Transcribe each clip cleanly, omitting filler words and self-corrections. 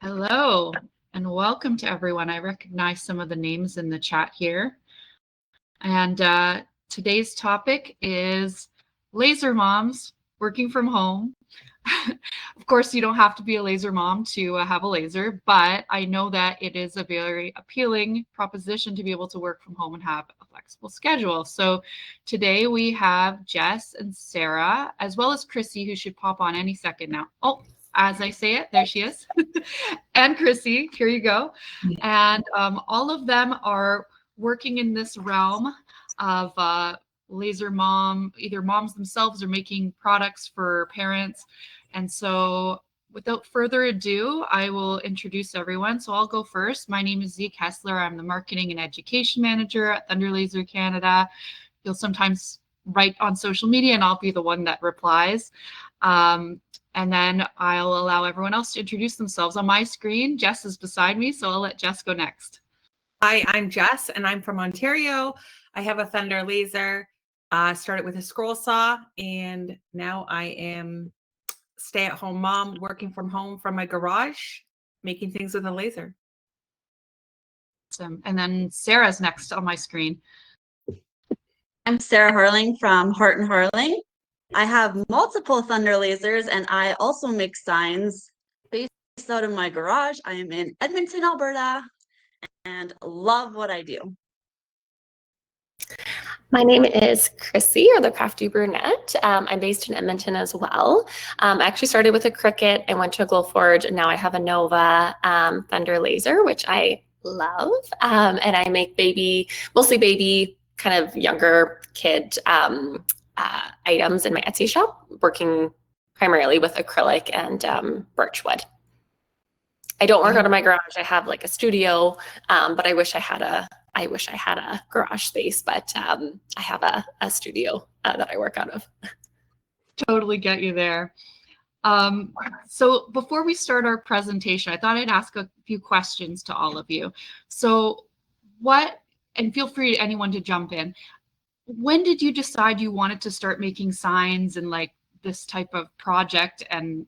Hello and welcome to everyone. I recognize some of the names in the chat here. And today's topic is laser moms working from home. Of course, you don't have to be a laser mom to have a laser, but I know that it is a very appealing proposition to be able to work from home and have a flexible schedule. So today we have Jess and Sarah, as well as Krissy, who should pop on any second now. Oh, as I say it, there she is. And Krissy, here you go. And all of them are working in this realm of laser mom, either moms themselves or making products for parents. And so without further ado, I will introduce everyone. So I'll go first. My name is Zeke Hessler. I'm the Marketing and Education Manager at Thunder Laser Canada. You'll sometimes write on social media and I'll be the one that replies. And then I'll allow everyone else to introduce themselves. On my screen, Jess is beside me, so I'll let Jess go next. Hi, I'm Jess, and I'm from Ontario. I have a Thunder laser. Started with a scroll saw, and now I am stay-at-home mom working from home from my garage, making things with a laser. And then Sarah's next on my screen. I'm Sarah Harling from Heart and Harling. I have multiple Thunder lasers and I also make signs based out of my garage. I am in Edmonton, Alberta, and love what I do. My name is Krissy, or the Crafty Brunette. I'm based in Edmonton as well. I actually started with a Cricut and went to a Glowforge, and now I have a Nova Thunder laser, which I love. And I make mostly baby, kind of younger kid items in my Etsy shop, working primarily with acrylic and birchwood. I don't work out of my garage. I have like a studio, but I wish I had a garage space, but I have a studio that I work out of. Totally get you there. So before we start our presentation, I thought I'd ask a few questions to all of you. So and feel free anyone to jump in. When did you decide you wanted to start making signs and like this type of project and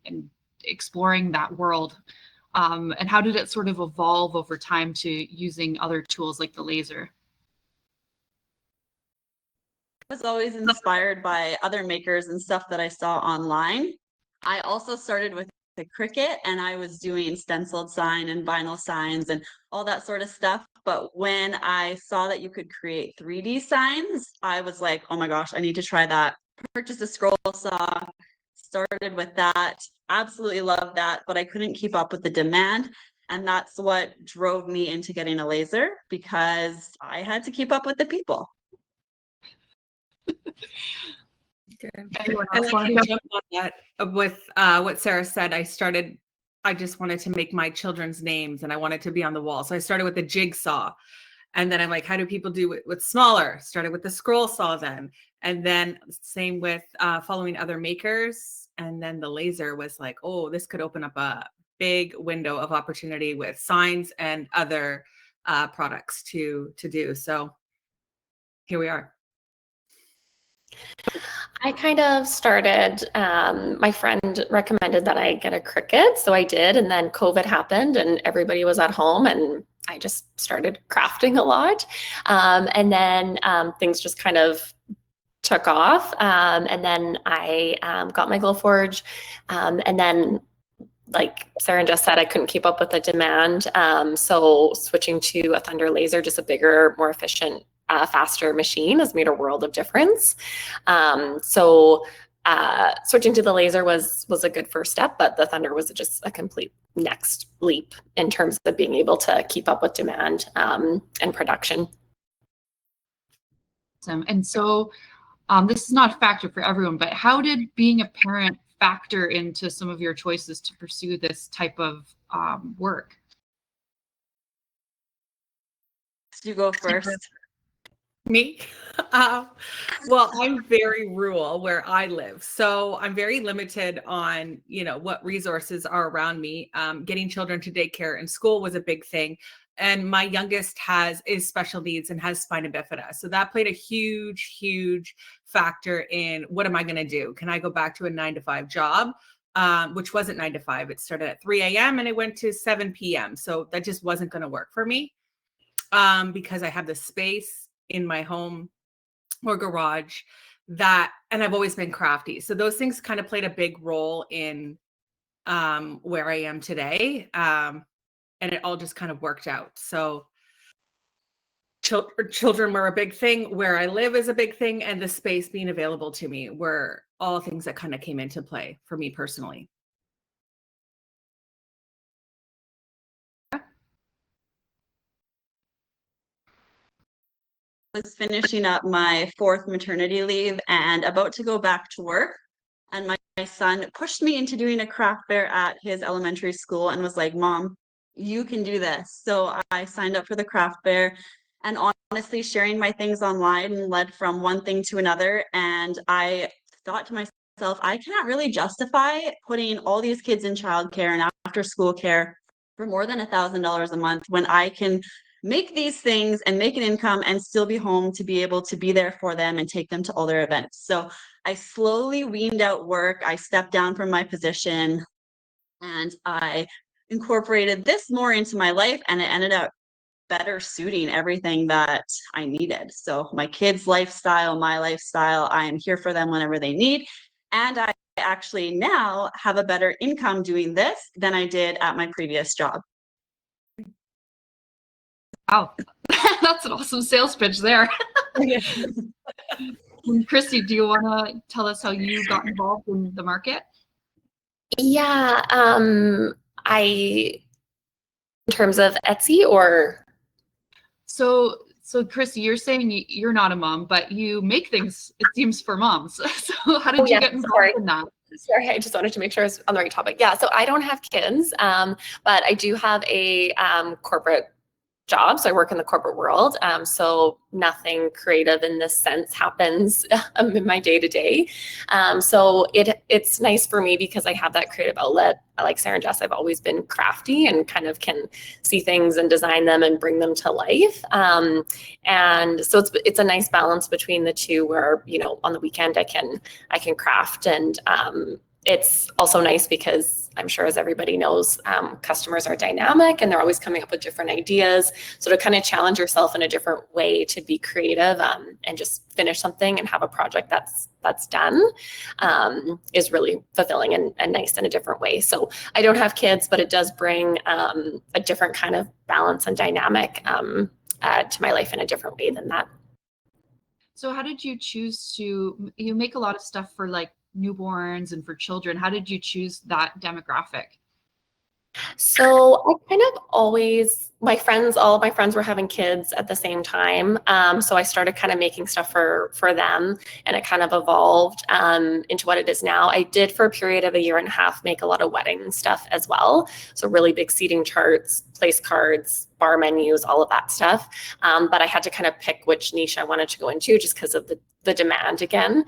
exploring that world? And how did it sort of evolve over time to using other tools like the laser? I was always inspired by other makers and stuff that I saw online. I also started with the Cricut and I was doing stenciled sign and vinyl signs and all that sort of stuff. But when I saw that you could create 3D signs, I was like, oh my gosh, I need to try that. Purchased a scroll saw, started with that, absolutely loved that, but I couldn't keep up with the demand. And that's what drove me into getting a laser because I had to keep up with the people. And I can jump on that with what Sarah said. I just wanted to make my children's names and I wanted to be on the wall. So I started with the jigsaw. And then I'm like, how do people do it with smaller? Started with the scroll saw then. And then same with following other makers. And then the laser was like, oh, this could open up a big window of opportunity with signs and other products to do. So here we are. I kind of started, my friend recommended that I get a Cricut, so I did, and then COVID happened and everybody was at home and I just started crafting a lot. And then things just kind of took off. And then I got my Glowforge, and then like Sarah just said, I couldn't keep up with the demand. So switching to a Thunder laser, just a bigger, more efficient, faster machine, has made a world of difference. So switching to the laser was a good first step, but the Thunder was just a complete next leap in terms of being able to keep up with demand and production. Awesome. And so this is not a factor for everyone, but how did being a parent factor into some of your choices to pursue this type of work? You go first. Me? Well, I'm very rural where I live. So I'm very limited on, what resources are around me. Getting children to daycare and school was a big thing. And my youngest is special needs and has spina bifida. So that played a huge, huge factor in what am I going to do? Can I go back to a 9-to-5 job? which wasn't 9 to 5. It started at 3 a.m. and it went to 7 p.m. So that just wasn't going to work for me because I have the space in my home or garage and I've always been crafty. So those things kind of played a big role in where I am today. And it all just kind of worked out. So children were a big thing. Where I live is a big thing. And the space being available to me were all things that kind of came into play for me personally. Was finishing up my 4th maternity leave and about to go back to work. And my son pushed me into doing a craft fair at his elementary school and was like, Mom, you can do this. So I signed up for the craft fair, and honestly, sharing my things online led from one thing to another. And I thought to myself, I cannot really justify putting all these kids in childcare and after school care for more than $1,000 a month when I can make these things and make an income and still be home to be able to be there for them and take them to all their events. So I slowly weaned out work. I stepped down from my position and I incorporated this more into my life, and it ended up better suiting everything that I needed. So my kids' lifestyle, my lifestyle, I am here for them whenever they need. And I actually now have a better income doing this than I did at my previous job. Wow, that's an awesome sales pitch there. Krissy, do you want to tell us how you got involved in the market? Yeah, in terms of Etsy or? So Krissy, you're saying you're not a mom, but you make things, it seems, for moms. So how did you get involved in that? Sorry, I just wanted to make sure I was on the right topic. Yeah, so I don't have kids, but I do have a corporate job. So I work in the corporate world. So nothing creative in this sense happens in my day to day. So it's nice for me because I have that creative outlet. Like Sara and Jess, I've always been crafty and kind of can see things and design them and bring them to life. And so it's a nice balance between the two where, you know, on the weekend I can craft, and it's also nice because I'm sure, as everybody knows, customers are dynamic and they're always coming up with different ideas. So to kind of challenge yourself in a different way to be creative and just finish something and have a project that's done is really fulfilling and nice in a different way. So I don't have kids, but it does bring a different kind of balance and dynamic to my life in a different way than that. So how did you choose you make a lot of stuff for like newborns and for children. How did you choose that demographic? So I kind of always, all of my friends were having kids at the same time. So I started kind of making stuff for them, and it kind of evolved into what it is now. I did, for a period of 1.5 years, make a lot of wedding stuff as well. So really big seating charts, place cards, bar menus, all of that stuff. But I had to kind of pick which niche I wanted to go into just because of the demand again.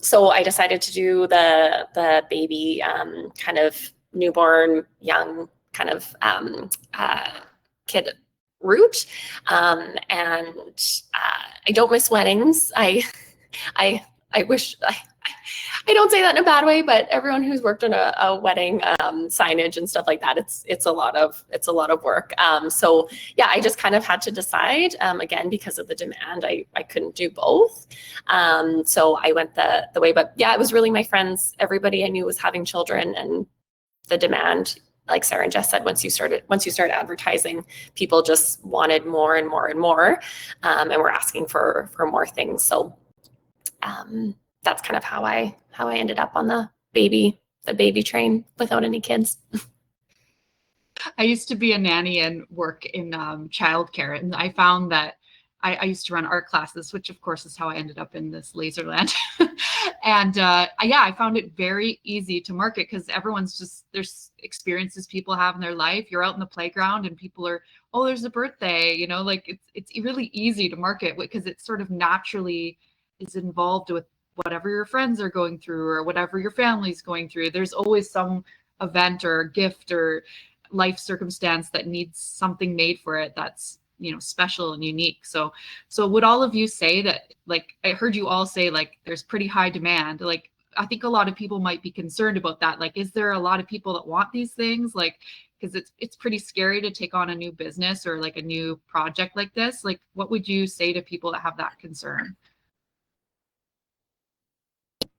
So I decided to do the baby kind of newborn, young kind of kid route. And I don't miss weddings. I wish, I don't say that in a bad way, but everyone who's worked on a wedding signage and stuff like that, it's a lot of work. So yeah, I just kind of had to decide, again, because of the demand, I couldn't do both. So I went the way, but yeah, it was really my friends, everybody I knew was having children, and the demand, like Sara and Jess said, once you start advertising, people just wanted more and more and more, and were asking for more things. So that's kind of how I ended up on the baby train without any kids. I used to be a nanny and work in childcare, and I found that I used to run art classes, which of course is how I ended up in this laser land. And yeah, I found it very easy to market because there's experiences people have in their life. You're out in the playground and people are, oh, there's a birthday, you know, like it's really easy to market because it sort of naturally is involved with whatever your friends are going through or whatever your family's going through. There's always some event or gift or life circumstance that needs something made for it that's, you know, special and unique. So would all of you say that, like, I heard you all say like there's pretty high demand, like I think a lot of people might be concerned about that. Like, is there a lot of people that want these things? Like, because it's pretty scary to take on a new business or like a new project like this. Like, what would you say to people that have that concern?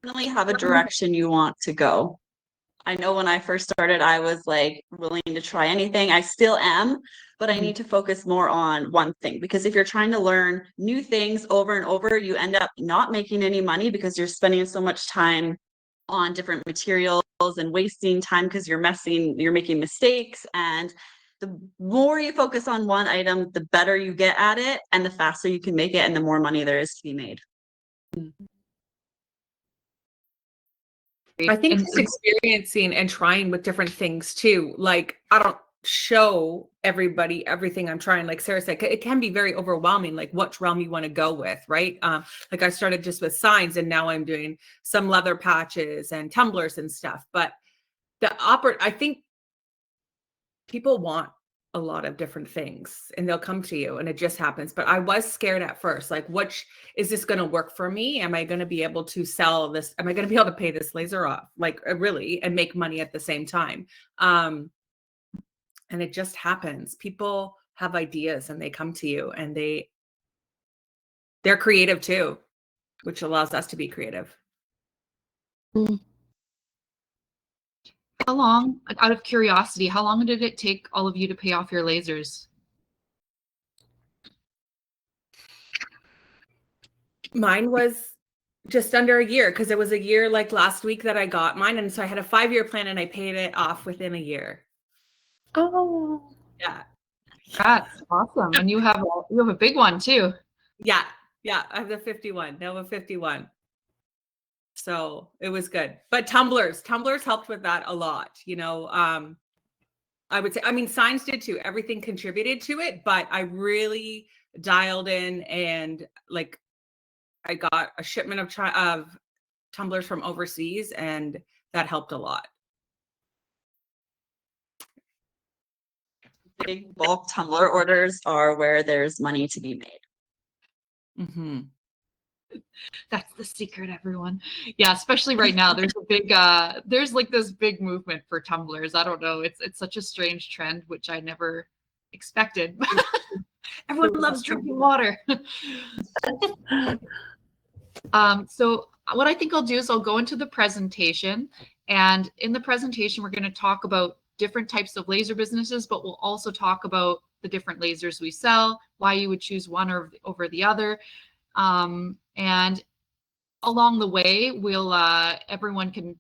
Definitely have a direction you want to go. I know when I first started, I was like willing to try anything. I still am, but I need to focus more on one thing, because if you're trying to learn new things over and over, you end up not making any money because you're spending so much time on different materials and wasting time because you're making mistakes. And the more you focus on one item, the better you get at it and the faster you can make it and the more money there is to be made. I think just experiencing and trying with different things too. Like, I don't show everybody everything I'm trying. Like Sarah said, it can be very overwhelming, like what realm you want to go with, right? Like I started just with signs and now I'm doing some leather patches and tumblers and stuff. But I think people want a lot of different things and they'll come to you and it just happens. But I was scared at first, like, is this going to work for me? Am I going to be able to sell this? Am I going to be able to pay this laser off? Like really, and make money at the same time? And it just happens. People have ideas and they come to you and they're creative too, which allows us to be creative. How long, out of curiosity, how long did it take all of you to pay off your lasers? Mine was just under a year, because it was a year like last week that I got mine. And so I had a 5-year plan and I paid it off within a year. Oh, Yeah. That's awesome. And you have a big one too. Yeah. Yeah. I have the 51, Nova 51. So it was good. But tumblers helped with that a lot. You know, I would say, I mean, signs did too. Everything contributed to it, but I really dialed in and like, I got a shipment of tumblers from overseas and that helped a lot. Big bulk tumbler orders are where there's money to be made. Mm-hmm. That's the secret, everyone. Yeah, especially right now. There's a big there's like this big movement for tumblers. I don't know. It's such a strange trend, which I never expected. Everyone loves drinking water. So what I think I'll do is I'll go into the presentation, and in the presentation, we're going to talk about different types of laser businesses, but we'll also talk about the different lasers we sell, why you would choose one over the other. And along the way, we'll everyone can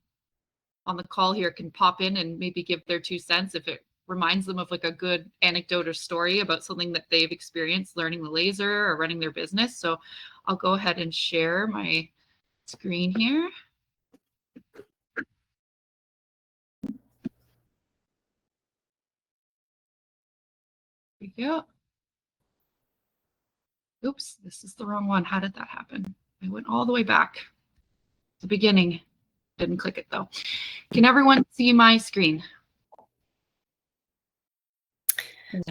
on the call here can pop in and maybe give their 2 cents if it reminds them of like a good anecdote or story about something that they've experienced learning the laser or running their business. So I'll go ahead and share my screen here. There we go. Oops, this is the wrong one. How did that happen? I went all the way back. The beginning. Didn't click it though. Can everyone see my screen?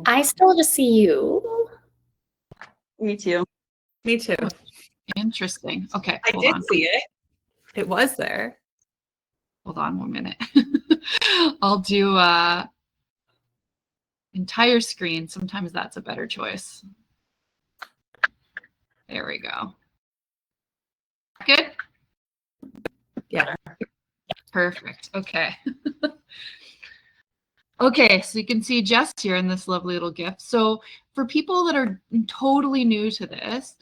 I still just see you. Me too. Me too. Interesting. Okay. I did see it. It was there. Hold on 1 minute. I'll do entire screen. Sometimes that's a better choice. There we go. Good? Yeah. Perfect. Okay. Okay, so you can see Jess here in this lovely little gift. So for people that are totally new to this,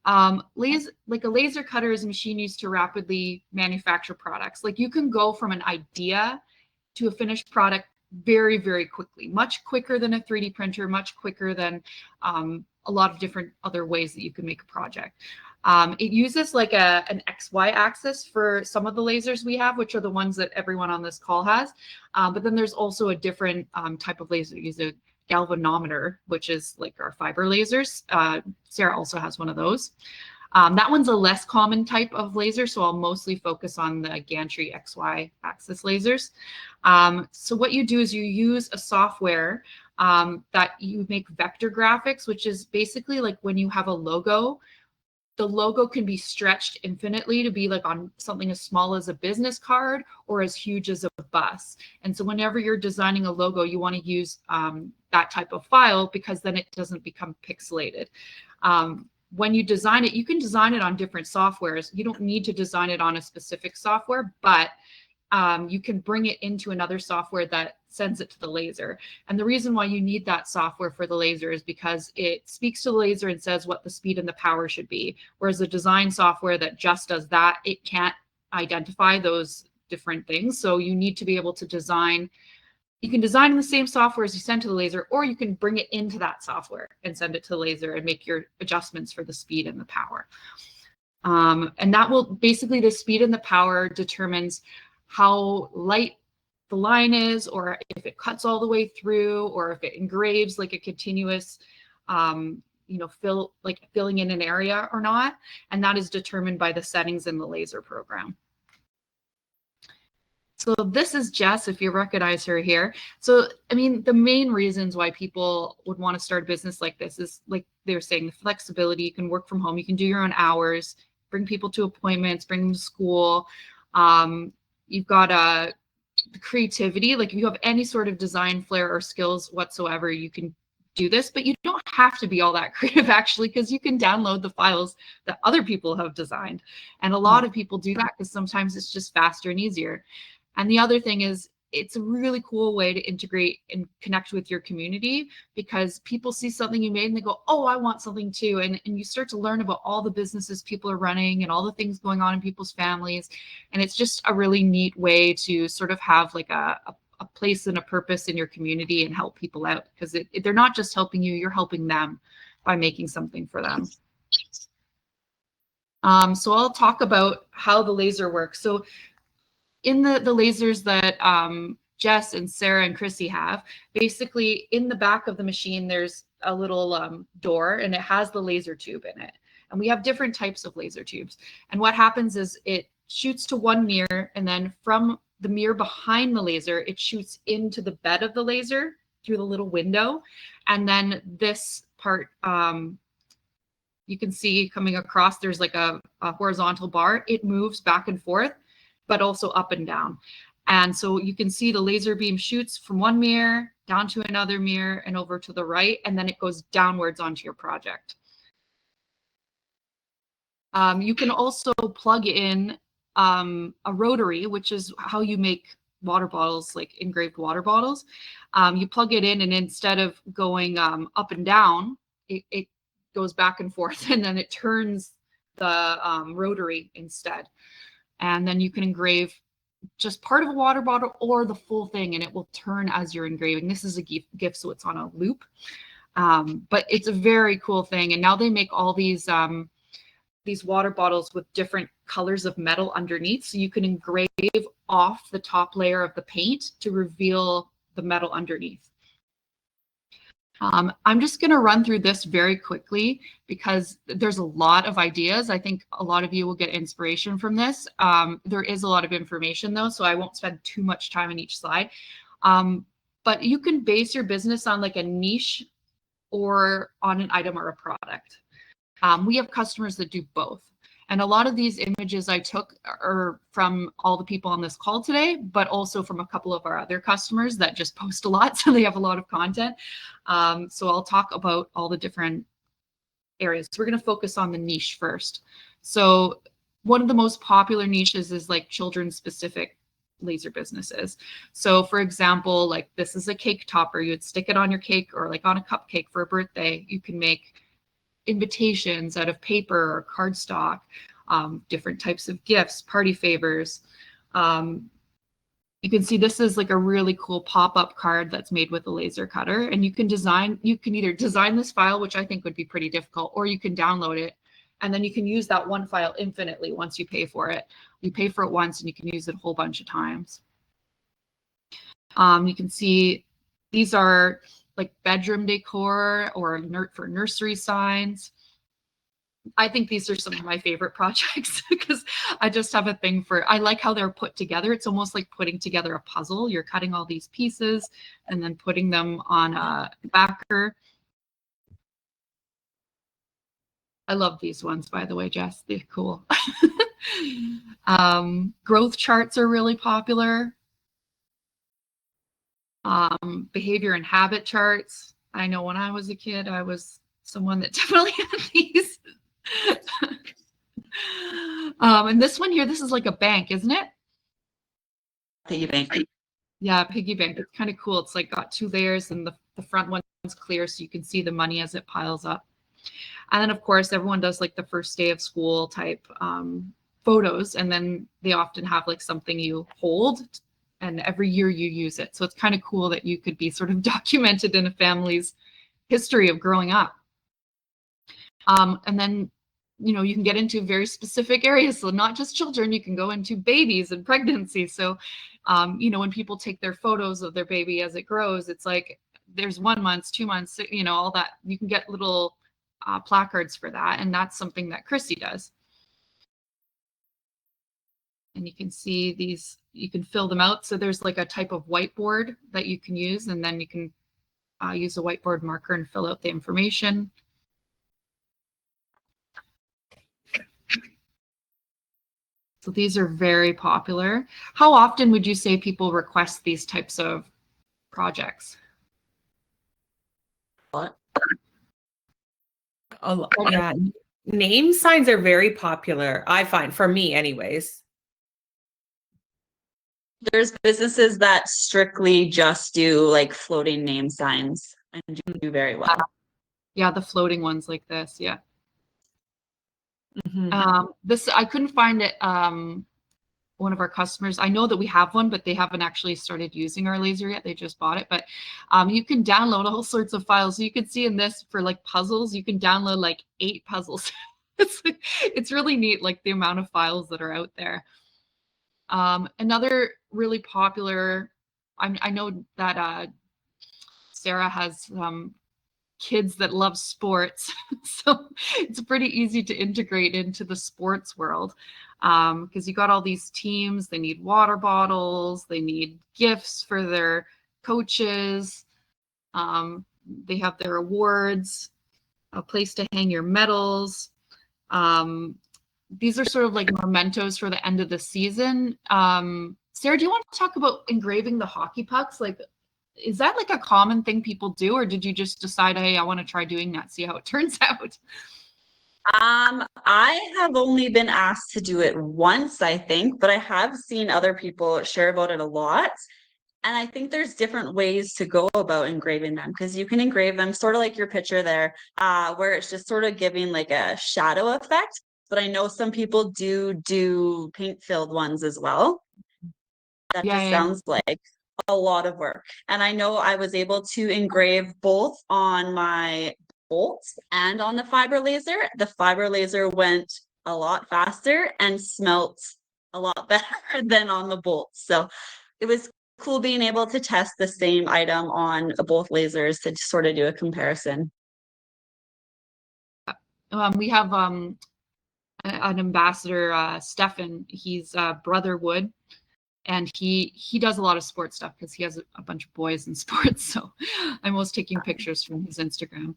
like a laser cutter is a machine used to rapidly manufacture products. Like you can go from an idea to a finished product very, very quickly, much quicker than a 3D printer, much quicker than a lot of different other ways that you can make a project. It uses like an XY axis for some of the lasers we have, which are the ones that everyone on this call has. But then there's also a different type of laser. Use a galvanometer, which is like our fiber lasers. Sarah also has one of those. That one's a less common type of laser, so I'll mostly focus on the gantry XY axis lasers. So what you do is you use a software that you make vector graphics, which is basically like when you have a logo, the logo can be stretched infinitely to be like on something as small as a business card or as huge as a bus. And so whenever you're designing a logo, you want to use that type of file, because then it doesn't become pixelated. When you design it, you can design it on different softwares. You don't need to design it on a specific software, but you can bring it into another software that sends it to the laser. And the reason why you need that software for the laser is because it speaks to the laser and says what the speed and the power should be. Whereas the design software that just does that, it can't identify those different things. So you need to be able to design. You can design in the same software as you send to the laser, or you can bring it into that software and send it to the laser and make your adjustments for the speed and the power. And that will basically, the speed and the power determines how light the line is, or if it cuts all the way through, or if it engraves like a continuous, filling in an area or not. And that is determined by the settings in the laser program. So this is Jess, if you recognize her here. So, I mean, the main reasons why people would want to start a business like this is, like they were saying, the flexibility. You can work from home, you can do your own hours, bring people to appointments, bring them to school. You've got the creativity. Like if you have any sort of design flair or skills whatsoever, you can do this, but you don't have to be all that creative actually, because you can download the files that other people have designed. And a lot of people do that because sometimes it's just faster and easier. And the other thing is, it's a really cool way to integrate and connect with your community, because people see something you made and they go, oh, I want something too. And you start to learn about all the businesses people are running and all the things going on in people's families. And it's just a really neat way to sort of have like a place and a purpose in your community and help people out, because they're not just helping you, you're helping them by making something for them. So I'll talk about how the laser works. So in the lasers that Jess and Sara and Krissy have, basically in the back of the machine, there's a little door and it has the laser tube in it. And we have different types of laser tubes. And what happens is it shoots to one mirror, and then from the mirror behind the laser, it shoots into the bed of the laser through the little window. And then this part, you can see coming across, there's like a horizontal bar. It moves back and forth, but also up and down. And so you can see the laser beam shoots from one mirror down to another mirror and over to the right, and then it goes downwards onto your project. You can also plug in a rotary, which is how you make water bottles, like engraved water bottles. You plug it in, and instead of going up and down, it goes back and forth, and then it turns the rotary instead. And then you can engrave just part of a water bottle or the full thing, and it will turn as you're engraving. This is a gift, so it's on a loop. But it's a very cool thing. And now they make all these water bottles with different colors of metal underneath, so you can engrave off the top layer of the paint to reveal the metal underneath. I'm just going to run through this very quickly because there's a lot of ideas. I think a lot of you will get inspiration from this. There is a lot of information though, so I won't spend too much time on each slide. But you can base your business on like a niche or on an item or a product. We have customers that do both. And a lot of these images I took are from all the people on this call today, but also from a couple of our other customers that just post a lot, so they have a lot of content. So I'll talk about all the different areas. So we're going to focus on the niche first. So one of the most popular niches is like children's specific laser businesses. So for example, like this is a cake topper. You would stick it on your cake or like on a cupcake for a birthday. You can make invitations out of paper or cardstock, different types of gifts, party favors. You can see this is like a really cool pop-up card that's made with a laser cutter, and you can either design this file, which I think would be pretty difficult, or you can download it, and then you can use that one file infinitely once you pay for it. You pay for it once and you can use it a whole bunch of times. You can see these are like bedroom decor or for nursery signs. I think these are some of my favorite projects because I just have a thing for, I like how they're put together. It's almost like putting together a puzzle. You're cutting all these pieces and then putting them on a backer. I love these ones, by the way, Jess. They're cool. Growth charts are really popular. Behavior and habit charts. I know when I was a kid, I was someone that definitely had these. And this one here, this is like a bank, isn't it? Piggy bank. Yeah, piggy bank. It's kind of cool. It's like got 2 layers, and the front one's clear so you can see the money as it piles up. And then of course everyone does like the first day of school type photos, and then they often have like something you hold, and every year you use it. So it's kind of cool that you could be sort of documented in a family's history of growing up. And then, you know, you can get into very specific areas. So not just children, you can go into babies and pregnancy. So, you know, when people take their photos of their baby as it grows, it's like there's 1 month, 2 months, you know, all that. You can get little placards for that. And that's something that Krissy does. And you can see these, you can fill them out. So there's like a type of whiteboard that you can use, and then you can use a whiteboard marker and fill out the information. So these are very popular. How often would you say people request these types of projects? What? Yeah, name signs are very popular, I find, for me anyways. There's businesses that strictly just do like floating name signs and do very well. Yeah, the floating ones like this. Yeah. Mm-hmm. This, I couldn't find it. One of our customers, I know that we have one, but they haven't actually started using our laser yet. They just bought it. But you can download all sorts of files. So you can see in this for like puzzles, you can download like 8 puzzles. It's really neat, like the amount of files that are out there. Another really popular, I know that Sara has kids that love sports. So it's pretty easy to integrate into the sports world, because you got all these teams. They need water bottles, they need gifts for their coaches, they have their awards, a place to hang your medals. These are sort of like mementos for the end of the season. Sara, do you want to talk about engraving the hockey pucks? Like, is that like a common thing people do, or did you just decide, hey, I want to try doing that, see how it turns out? I have only been asked to do it once, I think, but I have seen other people share about it a lot. And I think there's different ways to go about engraving them, because you can engrave them sort of like your picture there, where it's just sort of giving like a shadow effect. But I know some people do paint-filled ones as well. That just sounds like a lot of work. And I know I was able to engrave both on my bolts and on the fiber laser. The fiber laser went a lot faster and smelt a lot better than on the bolts. So it was cool being able to test the same item on both lasers to sort of do a comparison. We have an ambassador, Stefan. He's Brother Wood. And he does a lot of sports stuff because he has a bunch of boys in sports. So I'm always taking pictures from his Instagram.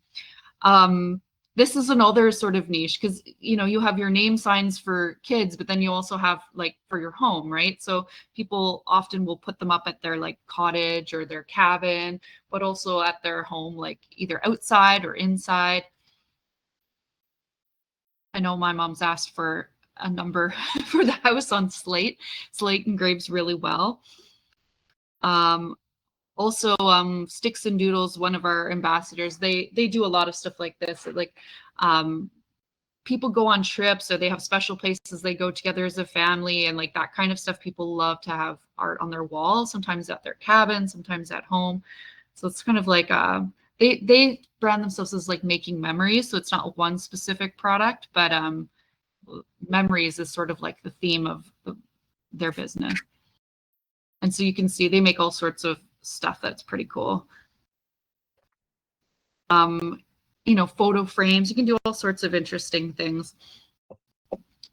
This is another sort of niche, because, you know, you have your name signs for kids, but then you also have like for your home, right? So people often will put them up at their like cottage or their cabin, but also at their home, like either outside or inside. I know my mom's asked for a number for the house on slate. Slate engraves really well. Also, Sticks and Doodles, one of our ambassadors, they do a lot of stuff like this. Like, people go on trips, or they have special places they go together as a family, and like that kind of stuff. People love to have art on their wall, sometimes at their cabin, sometimes at home. So it's kind of like they brand themselves as like making memories. So it's not one specific product, but memories is sort of like the theme of their business. And so you can see they make all sorts of stuff that's pretty cool. You know, photo frames. You can do all sorts of interesting things.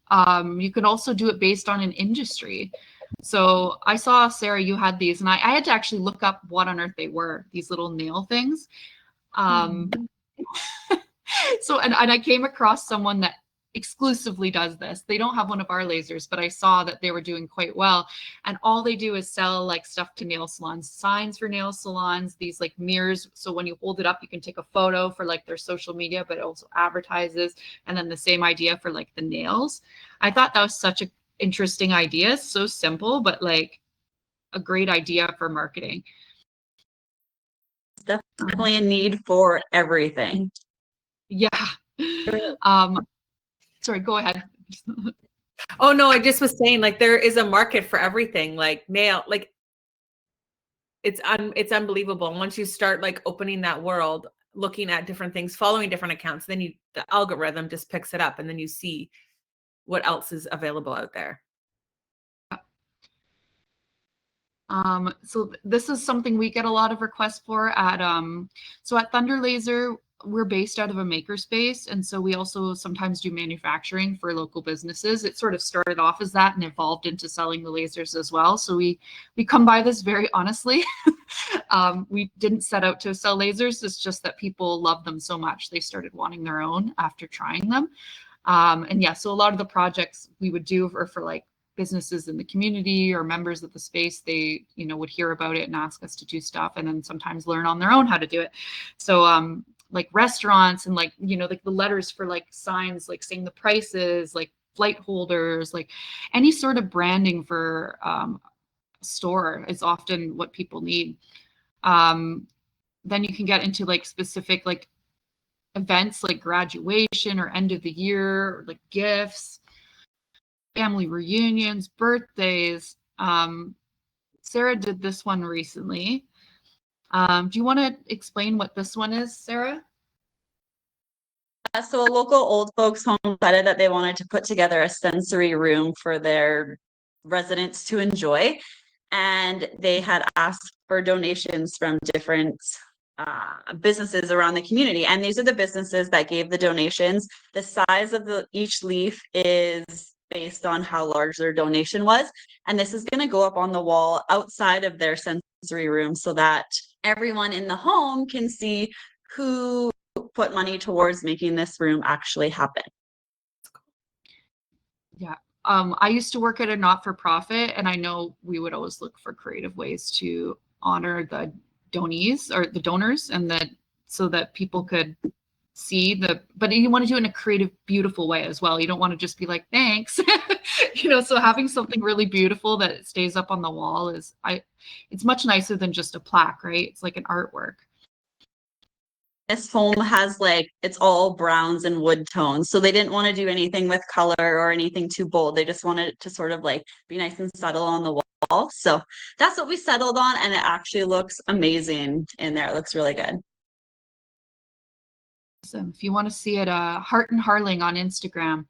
You can also do it based on an industry. So I saw, Sara, you had these, and I had to actually look up what on earth they were, these little nail things. So, and I came across someone that exclusively does this. They don't have one of our lasers, but I saw that they were doing quite well. And all they do is sell like stuff to nail salons, signs for nail salons, these like mirrors. So when you hold it up, you can take a photo for like their social media, but it also advertises. And then the same idea for like the nails. I thought that was such an interesting idea. So simple, but like a great idea for marketing. Definitely a need for everything. Yeah. Sorry, go ahead. Oh no, I just was saying, like, there is a market for everything, like nail, like it's unbelievable. And once you start like opening that world, looking at different things, following different accounts, then the algorithm just picks it up and then you see what else is available out there. So this is something we get a lot of requests for at so at Thunder Laser, we're based out of a makerspace, and so we also sometimes do manufacturing for local businesses. It sort of started off as that and evolved into selling the lasers as well. So we come by this very honestly. We didn't set out to sell lasers. It's just that people love them so much they started wanting their own after trying them. And yeah, so a lot of the projects we would do are for like businesses in the community or members of the space. They, you know, would hear about it and ask us to do stuff, and then sometimes learn on their own how to do it. So like restaurants and like, you know, like the letters for like signs, like saying the prices, like flight holders, like any sort of branding for a store is often what people need. Then you can get into like specific like events like graduation or end of the year, or like gifts, family reunions, birthdays. Sarah did this one recently. Do you want to explain what this one is, Sarah? So a local old folks home decided that they wanted to put together a sensory room for their residents to enjoy. And they had asked for donations from different businesses around the community. And these are the businesses that gave the donations. The size of each leaf is based on how large their donation was. And this is going to go up on the wall outside of their sensory room so that everyone in the home can see who put money towards making this room actually happen. Yeah. I used to work at a not-for-profit, and I know we would always look for creative ways to honor the donees or the donors, and that so that people could see but you want to do it in a creative, beautiful way as well. You don't want to just be like, thanks, you know, so having something really beautiful that stays up on the wall it's much nicer than just a plaque, right? It's like an artwork. This home has like, it's all browns and wood tones. So they didn't want to do anything with color or anything too bold. They just wanted it to sort of like be nice and subtle on the wall. So that's what we settled on. And it actually looks amazing in there. It looks really good. So if you want to see it, Heart and Harling on Instagram.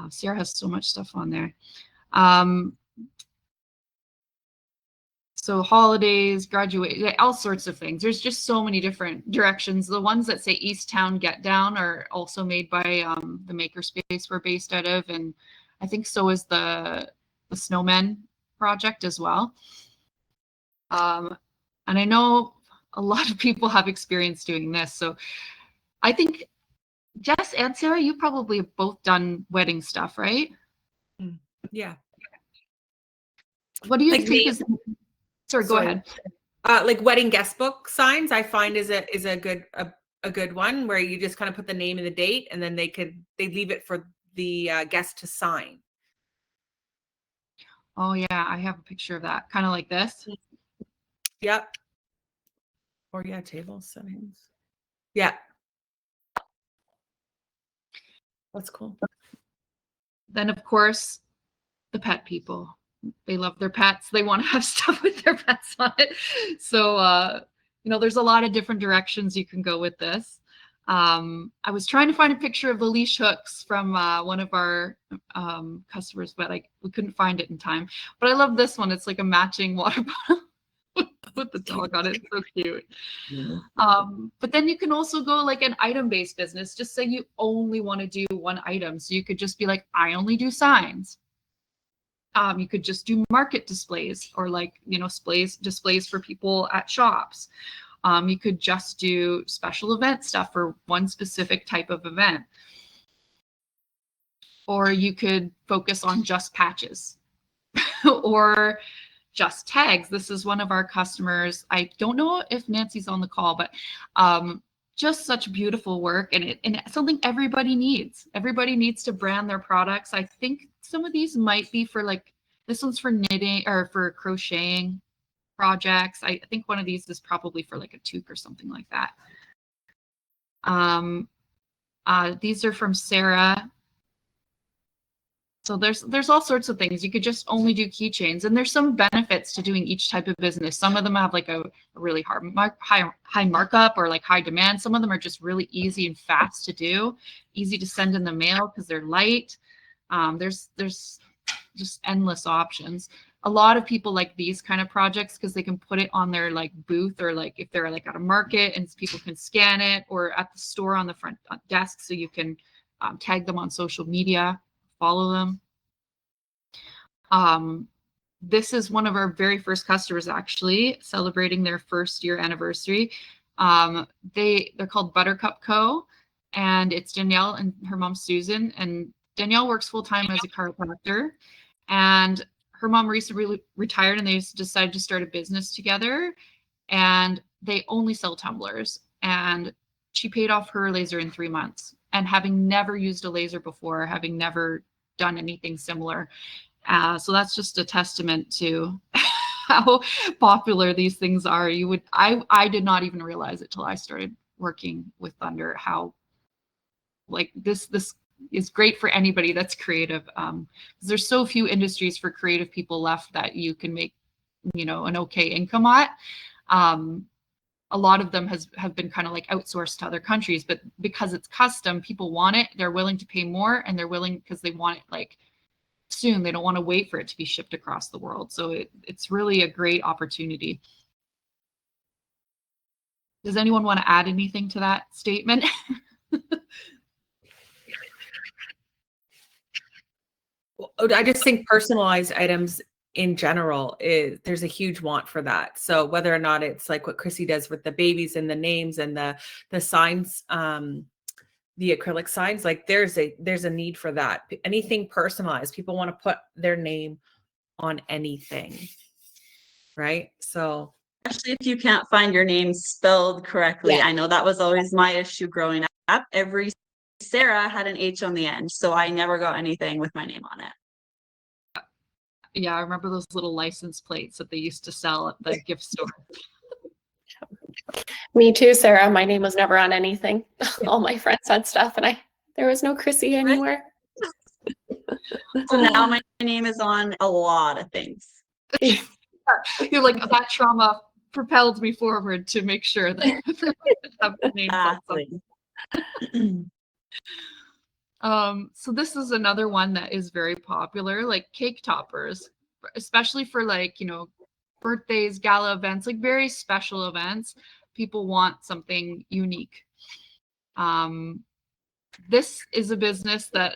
Sarah has so much stuff on there. So holidays, graduate, all sorts of things. There's just so many different directions. The ones that say East Town Get Down are also made by the makerspace we're based out of, and I think so is the Snowmen project as well. And I know a lot of people have experience doing this. So I think Jess and Sarah, you probably have both done wedding stuff, right? Yeah. What do you think is? Sorry, go ahead. Like wedding guest book signs, I find is a good one where you just kind of put the name and the date, and then they leave it for the guest to sign. Oh yeah, I have a picture of that, kind of like this. Yep. Or yeah, table settings. Yeah. That's cool. Then of course, the pet people. They love their pets. They want to have stuff with their pets on it. So, you know, there's a lot of different directions you can go with this. I was trying to find a picture of the leash hooks from one of our customers, but we couldn't find it in time. But I love this one. It's like a matching water bottle with the dog on it. It's so cute. But then you can also go like an item-based business. Just say you only want to do one item. So you could just be like, I only do signs. You could just do market displays or like, you know, displays for people at shops. You could just do special event stuff for one specific type of event. Or you could focus on just patches or just tags. This is one of our customers. I don't know if Nancy's on the call, but just such beautiful work, and it's something everybody needs. Everybody needs to brand their products. I think some of these might be for like, this one's for knitting or for crocheting projects. I think one of these is probably for like a toque or something like that. These are from Sara. So there's all sorts of things. You could just only do keychains, and there's some benefits to doing each type of business. Some of them have like a really high markup or like high demand. Some of them are just really easy and fast to do, easy to send in the mail because they're light. There's just endless options. A lot of people like these kind of projects because they can put it on their like booth, or like if they're like at a market and people can scan it, or at the store on the front desk, so you can tag them on social media, follow them. This is one of our very first customers, actually celebrating their first year anniversary. They're called Buttercup Co. And it's Danielle and her mom Susan. And Danielle works full-time as a chiropractor, and her mom recently retired, and they decided to start a business together, and they only sell tumblers. And she paid off her laser in 3 months, and having never used a laser before, having never done anything similar. So that's just a testament to how popular these things are. I did not even realize it till I started working with Thunder, how like this is great for anybody that's creative. There's so few industries for creative people left that you can make, an okay income at. A lot of them have been kind of like outsourced to other countries, but because it's custom, people want it. They're willing to pay more, and they're willing because they want it like soon. They don't want to wait for it to be shipped across the world. So it's really a great opportunity. Does anyone want to add anything to that statement? I just think personalized items in general there's a huge want for that. So whether or not it's like what Krissy does with the babies and the names and the signs, the acrylic signs, like there's a need for that. Anything personalized, people want to put their name on anything, right? So especially if you can't find your name spelled correctly. Yeah. I know that was always my issue growing up. Every Sarah had an H on the end, so I never got anything with my name on it. Yeah, I remember those little license plates that they used to sell at the gift store. Me too, Sarah. My name was never on anything. All my friends had stuff, and there was no Krissy anywhere. So now my name is on a lot of things. You're like, that trauma propelled me forward to make sure that have the names on something. So this is another one that is very popular, like cake toppers, especially for like, birthdays, gala events, like very special events. People want something unique. This is a business that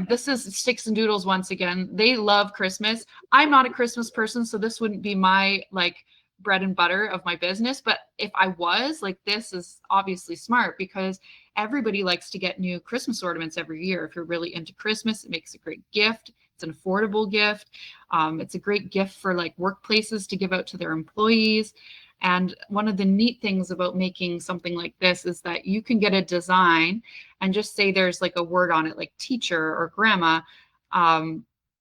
this is Sticks and Doodles once again. They love Christmas. I'm not a Christmas person, so this wouldn't be my like bread and butter of my business. But if I was, like, this is obviously smart because everybody likes to get new Christmas ornaments every year. If you're really into Christmas, it makes a great gift. It's an affordable gift. It's a great gift for like workplaces to give out to their employees. And one of the neat things about making something like this is that you can get a design and just say there's like a word on it, like teacher or grandma,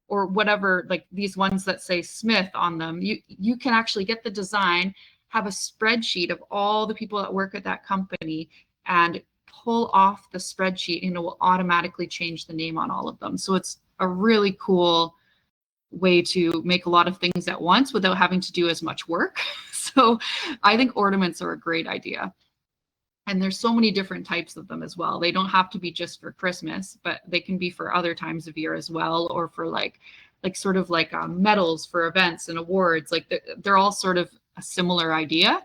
or whatever, like these ones that say Smith on them. You can actually get the design, have a spreadsheet of all the people that work at that company, and pull off the spreadsheet, and it will automatically change the name on all of them. So it's a really cool way to make a lot of things at once without having to do as much work. So I think ornaments are a great idea. And there's so many different types of them as well. They don't have to be just for Christmas, but they can be for other times of year as well, or for like sort of like medals for events and awards. Like they're all sort of a similar idea.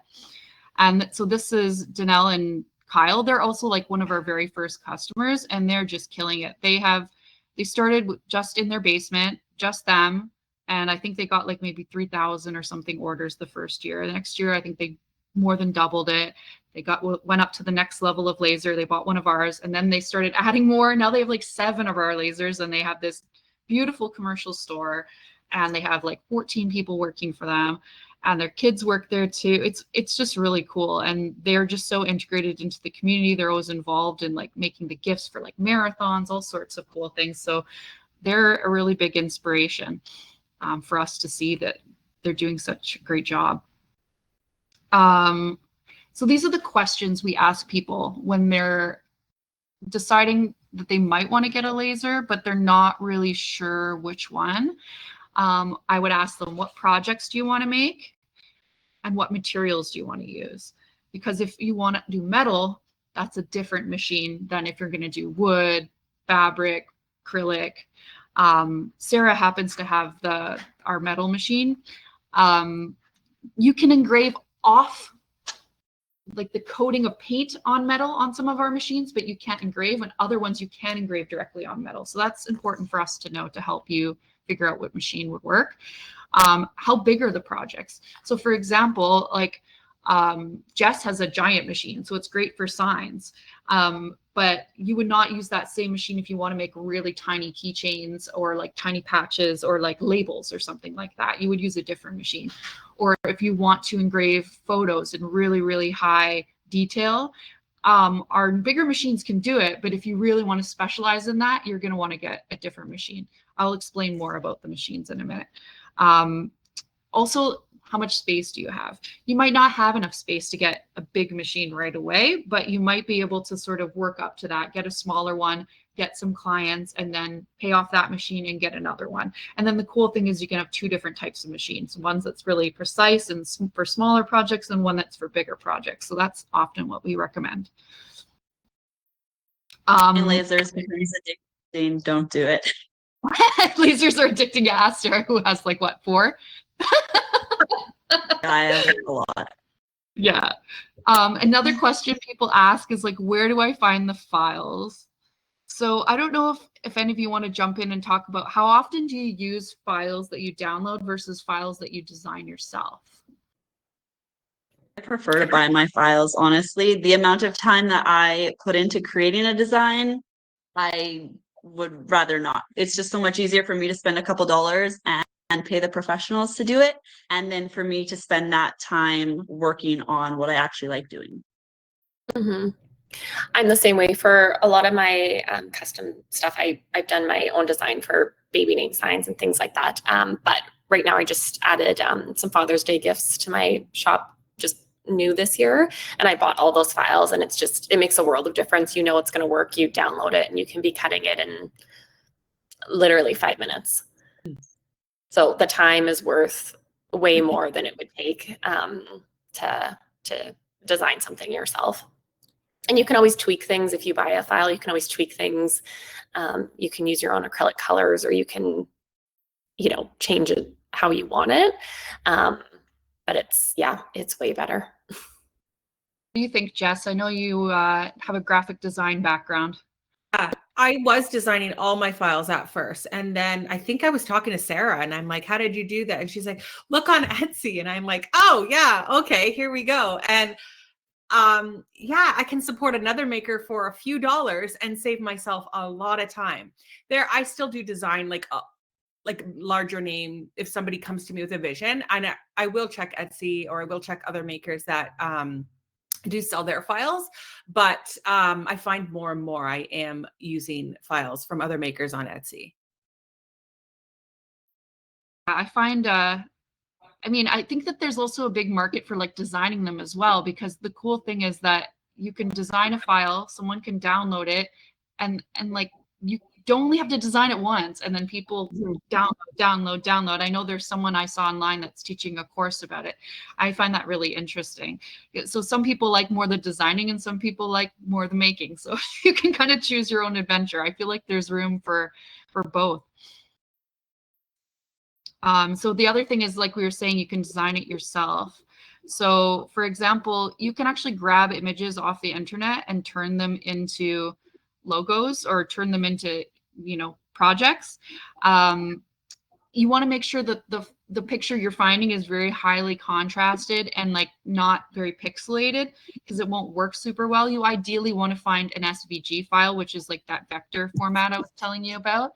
And so this is Danelle and Kyle. They're also like one of our very first customers, and they're just killing it. They started just in their basement, just them. And I think they got like maybe 3,000 or something orders the first year. The next year, I think they more than doubled it. They went up to the next level of laser. They bought one of ours, and then they started adding more. Now they have like 7 of our lasers, and they have this beautiful commercial store, and they have like 14 people working for them, and their kids work there too. It's just really cool, and they're just so integrated into the community. They're always involved in like making the gifts for like marathons, all sorts of cool things. So they're a really big inspiration for us to see that they're doing such a great job. So these are the questions we ask people when they're deciding that they might want to get a laser, but they're not really sure which one. I would ask them, what projects do you want to make? And what materials do you want to use? Because if you want to do metal, that's a different machine than if you're going to do wood, fabric, acrylic. Sarah happens to have our metal machine. You can engrave off like the coating of paint on metal on some of our machines, but you can't engrave, and other ones you can engrave directly on metal. So that's important for us to know to help you figure out what machine would work. How big are the projects? So for example, like Jess has a giant machine, so it's great for signs. But you would not use that same machine if you want to make really tiny keychains or like tiny patches or like labels or something like that. You would use a different machine. Or if you want to engrave photos in really, really high detail, our bigger machines can do it. But if you really want to specialize in that, you're going to want to get a different machine. I'll explain more about the machines in a minute. Also, how much space do you have? You might not have enough space to get a big machine right away, but you might be able to sort of work up to that, get a smaller one, get some clients, and then pay off that machine and get another one. And then the cool thing is you can have 2 different types of machines, ones that's really precise and for smaller projects and one that's for bigger projects. So that's often what we recommend. And lasers becomes addicting. Don't do it. Lasers are addicting. To Aster, who has like what, 4? I have a lot. Yeah. Another question people ask is like, where do I find the files? So I don't know if any of you want to jump in and talk about how often do you use files that you download versus files that you design yourself? I prefer to buy my files, honestly. The amount of time that I put into creating a design, I would rather not. It's just so much easier for me to spend a couple dollars and pay the professionals to do it, and then for me to spend that time working on what I actually like doing. Mm-hmm. I'm the same way for a lot of my custom stuff. I've done my own design for baby name signs and things like that. But right now I just added some Father's Day gifts to my shop just new this year. And I bought all those files, and it makes a world of difference. You know it's going to work. You download it and you can be cutting it in literally 5 minutes. So the time is worth way more than it would take to design something yourself. And you can always tweak things. If you buy a file, you can always tweak things. You can use your own acrylic colors, or you can, change it how you want it. But it's way better. What do you think, Jess? I know you have a graphic design background. I was designing all my files at first. And then I think I was talking to Sarah, and I'm like, how did you do that? And she's like, look on Etsy. And I'm like, oh yeah, okay, here we go. And I can support another maker for a few dollars and save myself a lot of time. I still do design like larger name if somebody comes to me with a vision, and I will check Etsy, or I will check other makers that do sell their files. But I find more and more I am using files from other makers on Etsy. I find I think that there's also a big market for like designing them as well, because the cool thing is that you can design a file, someone can download it, and like you don't only have to design it once, and then people download. I know there's someone I saw online that's teaching a course about it. I find that really interesting. So some people like more the designing and some people like more the making. So you can kind of choose your own adventure. I feel like there's room for both. So the other thing is, like we were saying, you can design it yourself. So for example, you can actually grab images off the internet and turn them into logos, or turn them into, projects. You want to make sure that the picture you're finding is very highly contrasted and like not very pixelated, because it won't work super well. You ideally want to find an SVG file, which is like that vector format I was telling you about.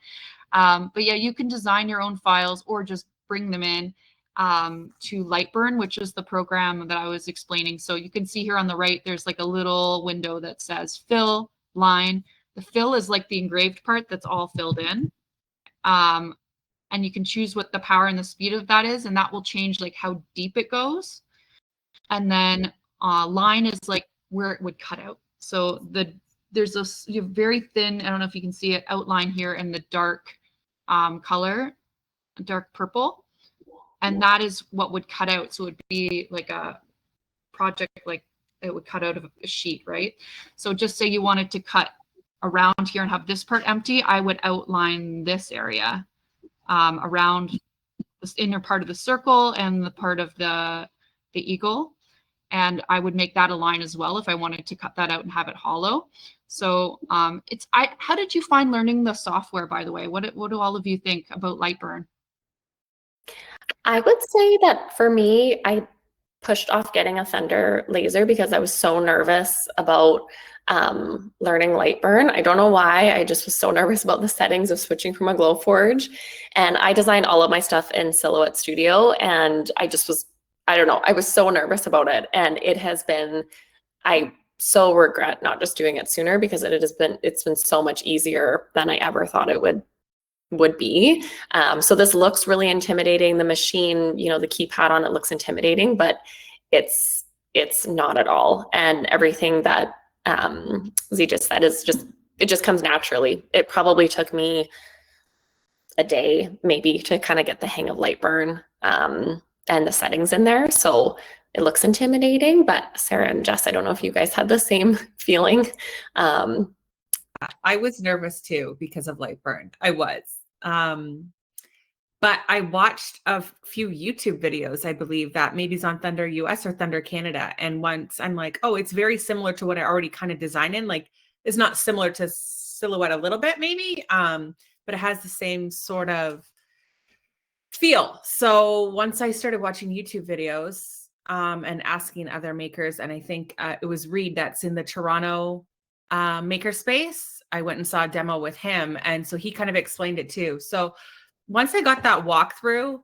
But yeah, you can design your own files or just bring them in to Lightburn, which is the program that I was explaining. So you can see here on the right, there's like a little window that says fill line. The fill is like the engraved part that's all filled in. And you can choose what the power and the speed of that is, and that will change like how deep it goes. And then line is like where it would cut out. So there's this, you have very thin, I don't know if you can see it, outline here in the dark color, dark purple. And that is what would cut out. So it would be like a project, like it would cut out of a sheet, right? So just say you wanted to cut around here and have this part empty, I would outline this area around this inner part of the circle and the part of the eagle. And I would make that a line as well if I wanted to cut that out and have it hollow. So how did you find learning the software, by the way? What do all of you think about Lightburn? I would say that for me, I pushed off getting a Thunder laser because I was so nervous about learning Lightburn. I don't know why. I just was so nervous about the settings of switching from a Glowforge. And I designed all of my stuff in Silhouette Studio, and I just was, I don't know, I was so nervous about it. And it has been, I so regret not just doing it sooner, because it's been so much easier than I ever thought it would be. So this looks really intimidating. The machine, you know, the keypad on it looks intimidating, but it's not at all. And everything that Z just said is it just comes naturally. It probably took me a day maybe to kind of get the hang of Lightburn and the settings in there. So it looks intimidating, but Sarah and Jess, I don't know if you guys had the same feeling. I was nervous too because of Lightburn. I was. But I watched a few YouTube videos, I believe that maybe it's on Thunder US or Thunder Canada. And once I'm like, oh, it's very similar to what I already kind of designed in. Like, it's not similar to Silhouette a little bit, maybe, but it has the same sort of feel. So once I started watching YouTube videos and asking other makers, and I think it was Reed that's in the Toronto makerspace, I went and saw a demo with him. And so he kind of explained it too. So once I got that walkthrough,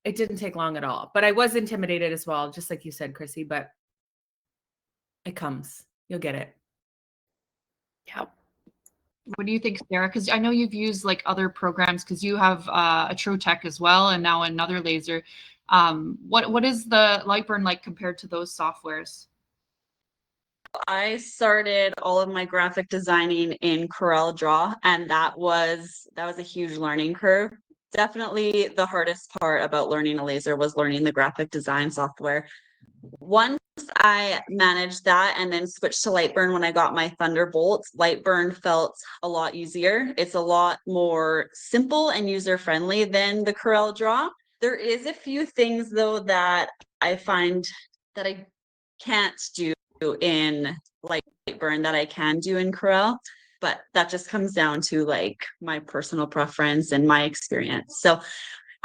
it didn't take long at all. But I was intimidated as well, just like you said, Krissy, but it comes. You'll get it. Yeah. What do you think, Sarah? Because I know you've used like other programs, because you have a Trotech as well, and now another laser. What is the Lightburn like compared to those softwares? I started all of my graphic designing in Corel Draw, and that was a huge learning curve. Definitely the hardest part about learning a laser was learning the graphic design software. Once I managed that and then switched to Lightburn when I got my Thunderbolts, Lightburn felt a lot easier. It's a lot more simple and user-friendly than the Corel Draw. There is a few things though that I find that I can't do in Lightburn that I can do in Corel, but that just comes down to like my personal preference and my experience. So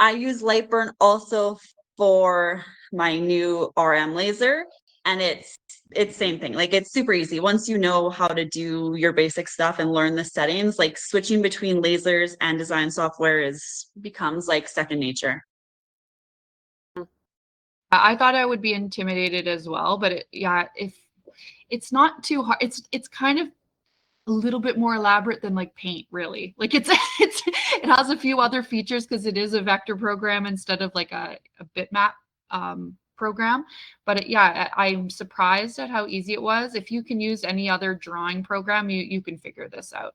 I use Lightburn also for my new RM laser, and it's same thing. Like, it's super easy once you know how to do your basic stuff and learn the settings. Like, switching between lasers and design software becomes like second nature. I thought I would be intimidated as well, but if it's not too hard, it's kind of a little bit more elaborate than like Paint, really. Like, it has a few other features because it is a vector program instead of like a bitmap program. But I'm surprised at how easy it was. If you can use any other drawing program, you can figure this out.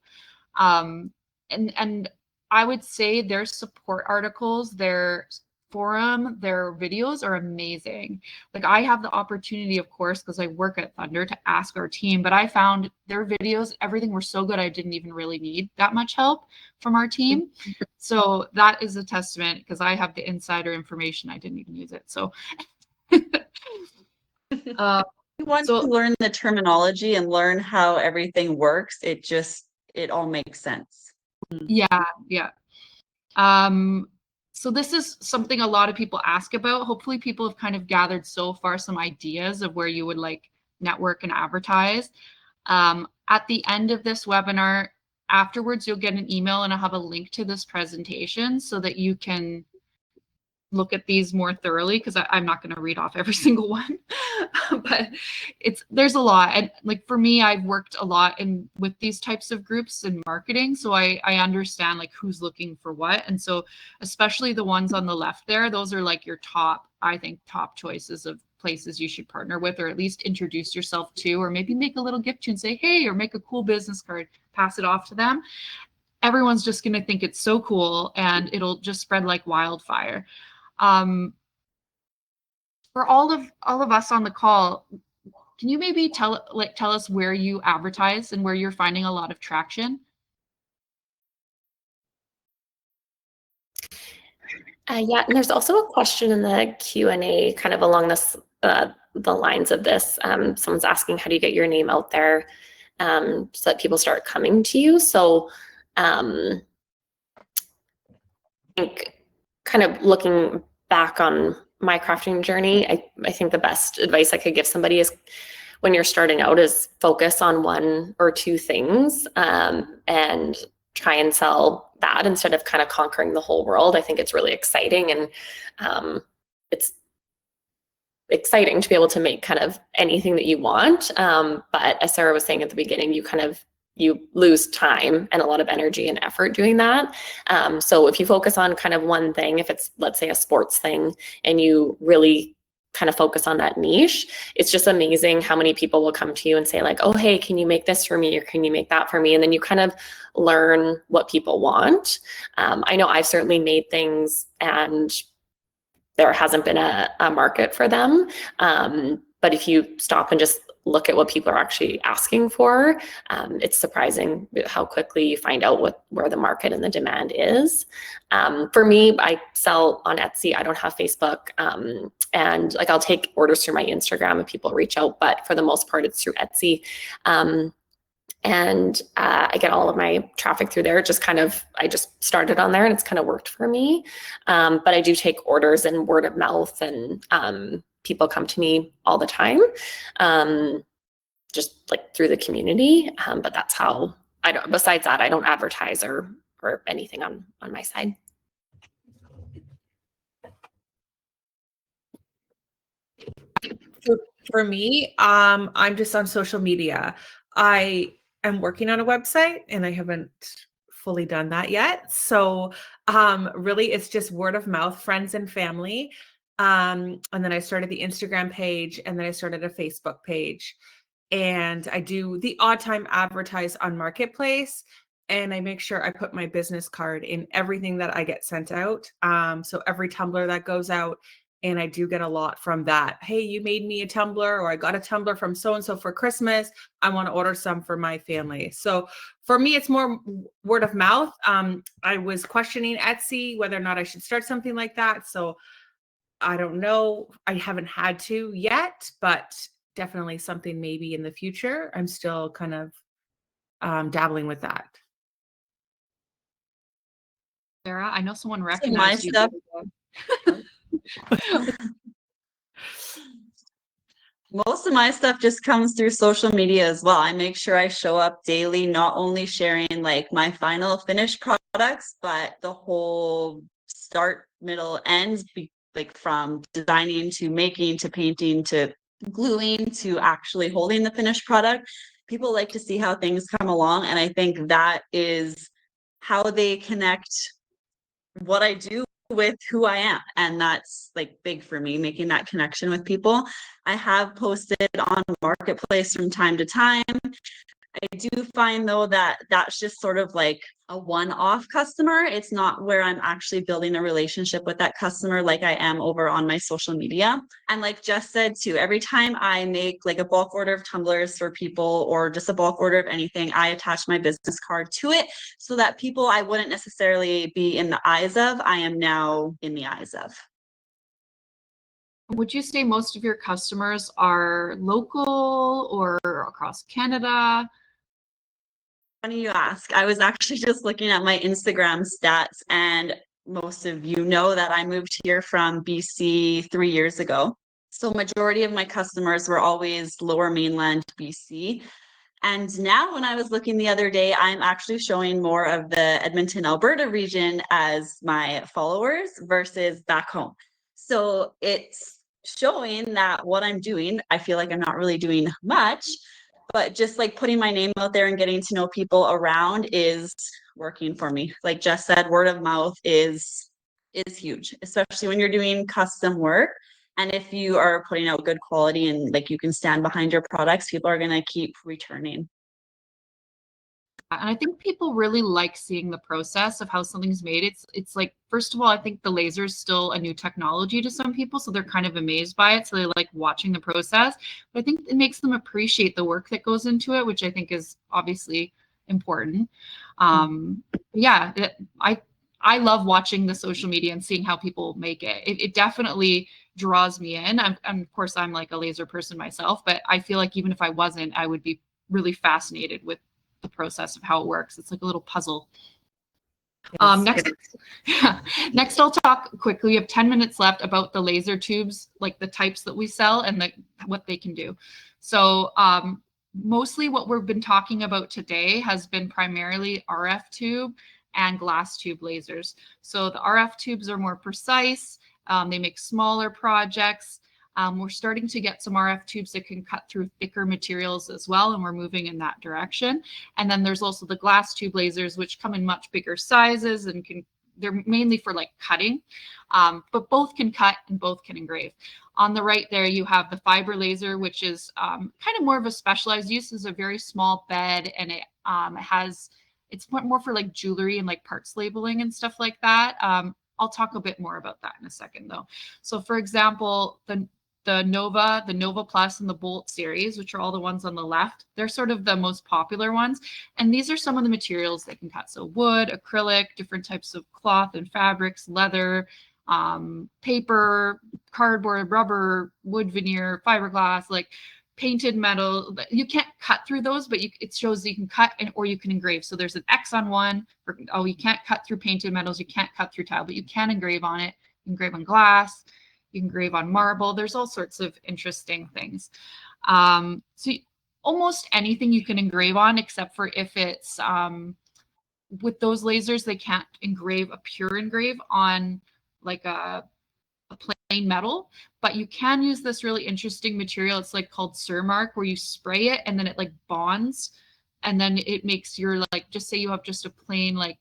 And I would say their support articles, their forum, their videos are amazing. Like, I have the opportunity, of course, because I work at Thunder, to ask our team, but I found their videos, everything were so good, I didn't even really need that much help from our team. So that is a testament, because I have the insider information. I didn't even use it. So Once you learn the terminology and learn how everything works, it all makes sense. Yeah. So this is something a lot of people ask about. Hopefully people have kind of gathered so far some ideas of where you would like network and advertise. At the end of this webinar, afterwards, you'll get an email and I'll have a link to this presentation so that you can look at these more thoroughly, because I'm not going to read off every single one, but there's a lot. And like for me, I've worked a lot with these types of groups in marketing. So I understand like who's looking for what. And so especially the ones on the left there, those are like your top, I think, top choices of places you should partner with, or at least introduce yourself to, or maybe make a little gift to and say, hey, or make a cool business card, pass it off to them. Everyone's just going to think it's so cool and it'll just spread like wildfire. For all of us on the call, can you maybe tell us where you advertise and where you're finding a lot of traction? Yeah, and there's also a question in the Q&A kind of along this the lines of this. Someone's asking, how do you get your name out there so that people start coming to you? So I think kind of looking back on my crafting journey, I think the best advice I could give somebody is when you're starting out is focus on one or two things and try and sell that instead of kind of conquering the whole world. I think it's really exciting, and it's exciting to be able to make kind of anything that you want. But as Sarah was saying at the beginning, you lose time and a lot of energy and effort doing that. So if you focus on kind of one thing, if it's, let's say, a sports thing, and you really kind of focus on that niche, it's just amazing how many people will come to you and say like, oh, hey, can you make this for me? Or can you make that for me? And then you kind of learn what people want. I know I've certainly made things and there hasn't been a market for them. But if you stop and just look at what people are actually asking for, it's surprising how quickly you find out where the market and the demand is. For me, I sell on Etsy. I don't have Facebook. And like I'll take orders through my Instagram if people reach out, but for the most part, it's through Etsy. And I get all of my traffic through there. I just started on there and it's kind of worked for me. But I do take orders and word of mouth, and people come to me all the time, just like through the community. But that's how besides that, I don't advertise or anything on my side. For me, I'm just on social media. I am working on a website and I haven't fully done that yet. So really it's just word of mouth, friends and family. And then I started the Instagram page, and then I started a Facebook page. And I do the odd time advertise on Marketplace, and I make sure I put my business card in everything that I get sent out. So every tumbler that goes out, and I do get a lot from that. Hey, you made me a tumbler, or I got a tumbler from so-and-so for Christmas. I want to order some for my family. So for me, it's more word of mouth. I was questioning Etsy, whether or not I should start something like that. So I don't know. I haven't had to yet, but definitely something maybe in the future. I'm still kind of dabbling with that. Sarah, I know someone My recognized you. stuff. Most of my stuff just comes through social media as well. I make sure I show up daily, not only sharing like my final finished products, but the whole start, middle, ends, like from designing to making to painting to gluing to actually holding the finished product. People like to see how things come along, and I think that is how they connect what I do with who I am. And that's like big for me, making that connection with people. I have posted on Marketplace from time to time. I do find though that that's just sort of like a one-off customer. It's not where I'm actually building a relationship with that customer like I am over on my social media. And like Jess said too, every time I make like a bulk order of tumblers for people or just a bulk order of anything, I attach my business card to it so that people I wouldn't necessarily be in the eyes of, I am now in the eyes of. Would you say most of your customers are local or across Canada? Funny you ask. I was actually just looking at my Instagram stats, and most of you know that I moved here from BC 3 years ago. So majority of my customers were always lower mainland BC. And now when I was looking the other day, I'm actually showing more of the Edmonton, Alberta region as my followers versus back home. So it's showing that what I'm doing, I feel like I'm not really doing much, but just like putting my name out there and getting to know people around is working for me. Like Jess said, word of mouth is huge, especially when you're doing custom work. And if you are putting out good quality and like you can stand behind your products, people are going to keep returning. And I think people really like seeing the process of how something's made. It's like, first of all, I think the laser is still a new technology to some people, so they're kind of amazed by it. So they like watching the process. But I think it makes them appreciate the work that goes into it, which I think is obviously important. Yeah, I love watching the social media and seeing how people make it. It definitely draws me in. And of course, I'm like a laser person myself, but I feel like even if I wasn't, I would be really fascinated with the process of how it works. It's like a little puzzle. Yes. Next, I'll talk quickly. We have 10 minutes left about the laser tubes, like the types that we sell and what they can do. So mostly what we've been talking about today has been primarily RF tube and glass tube lasers. So the RF tubes are more precise. They make smaller projects. We're starting to get some RF tubes that can cut through thicker materials as well, and we're moving in that direction. And then there's also the glass tube lasers, which come in much bigger sizes and they're mainly for like cutting, but both can cut and both can engrave. On the right there, you have the fiber laser, which is kind of more of a specialized use. It's a very small bed, and it's more for like jewelry and like parts labeling and stuff like that. I'll talk a bit more about that in a second though. So for example, the Nova Plus, and the Bolt series, which are all the ones on the left, they're sort of the most popular ones. And these are some of the materials they can cut. So wood, acrylic, different types of cloth and fabrics, leather, paper, cardboard, rubber, wood veneer, fiberglass, like painted metal. You can't cut through those, but it shows that you can cut or you can engrave. So there's an X on one. You can't cut through painted metals. You can't cut through tile, but you can engrave on it. You engrave on glass. You can engrave on marble. There's all sorts of interesting things. Almost anything you can engrave on, except for if it's with those lasers, they can't engrave a pure engrave on like a plain metal, but you can use this really interesting material. It's like called Surmark, where you spray it and then it like bonds, and then it makes your, like, just say you have just a plain like